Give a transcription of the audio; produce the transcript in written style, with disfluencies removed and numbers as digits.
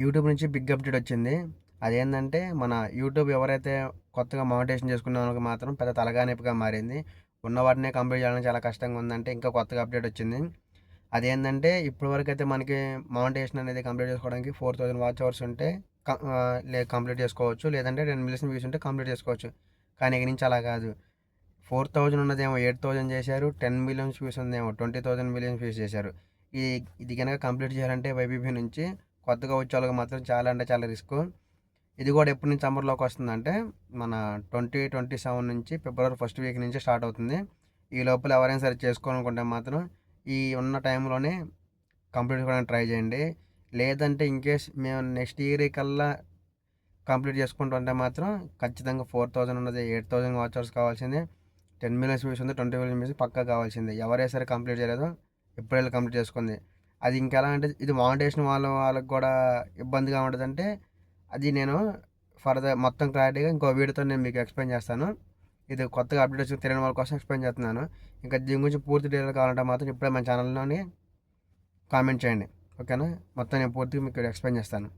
YouTube నుంచి big update వచ్చింది. అదేందంటే మన యూట్యూబ్ ఎవరైతే కొత్తగా మానిటైజేషన్ చేసుకున్న వాళ్ళకి మాత్రం పెద్ద తలకానొప్పిగా మారింది. ఉన్న వాటినే కంప్లీట్ చేయడానికి చాలా కష్టంగా ఉందంటే ఇంకా కొత్తగా అప్డేట్ వచ్చింది. అదేందంటే ఇప్పటివరకైతే మనకి మానిటైజేషన్ అనేది కంప్లీట్ చేసుకోవడానికి 4000 వాచ్ అవర్స్ ఉంటే కంప్లీట్ చేసుకోవచ్చు. లేదంటే 10 మిలియన్ వ్యూస్ ఉంటే కంప్లీట్ చేసుకోవచ్చు. కానీ ఇక నుంచి అలా కాదు. 4000 ఉన్నదేమో 8000 చేశారు. 10 మిలియన్స్ వ్యూస్ ఉందేమో 20,000 మిలియన్స్ వ్యూస్ చేశారు. ఈ ఇది గనక కంప్లీట్ చేయాలంటే వైబీపీ నుంచి కొత్తగా వచ్చేవాళ్ళకి మాత్రం చాలా అంటే చాలా రిస్కు. ఇది కూడా ఎప్పటి నుంచి అమల్లోకి వస్తుందంటే మన 2027 నుంచి ఫిబ్రవరి ఫస్ట్ వీక్ నుంచి స్టార్ట్ అవుతుంది. ఈ లోపల ఎవరైనా సరే చేసుకోవాలనుకుంటే మాత్రం ఈ ఉన్న టైంలోనే కంప్లీట్ చేసుకోవడానికి ట్రై చేయండి. లేదంటే ఇన్‌కేస్ మేము నెక్స్ట్ ఇయర్ కల్లా కంప్లీట్ చేసుకుంటుంటే మాత్రం ఖచ్చితంగా 4000 ఉన్నది 8000 వాచ్ అవర్స్ కావాల్సిందే. 10 మిలియన్స్ వ్యూస్ ఉంది 20 మిలియన్ వ్యూస్ పక్కా కావాల్సిందే. ఎవరైనా సరే కంప్లీట్ చేయలేదో ఎప్పుడెళ్ళి కంప్లీట్ చేసుకుంది. అది ఇంకెలా అంటే ఇది మానిటైజేషన్ వాళ్ళకి కూడా ఇబ్బందిగా ఉంటదంటే అది నేను ఫర్దర్ మొత్తం క్లారిటీగా ఇంకో వీడియోతో నేను మీకు ఎక్స్‌ప్లెయిన్ చేస్తాను. ఇది కొత్తగా అప్డేట్ వచ్చిన తెలియని వాళ్ళ కోసం ఎక్స్‌ప్లెయిన్ చేస్తున్నాను. ఇంకా దీని గురించి పూర్తి డీటెయిల్ కావాలంటే మాత్రం ఇప్పుడే మన ఛానల్‌లోని కామెంట్ చేయండి. ఓకేనా? మొత్తం నేను పూర్తిగా మీకు ఎక్స్‌ప్లెయిన్ చేస్తాను.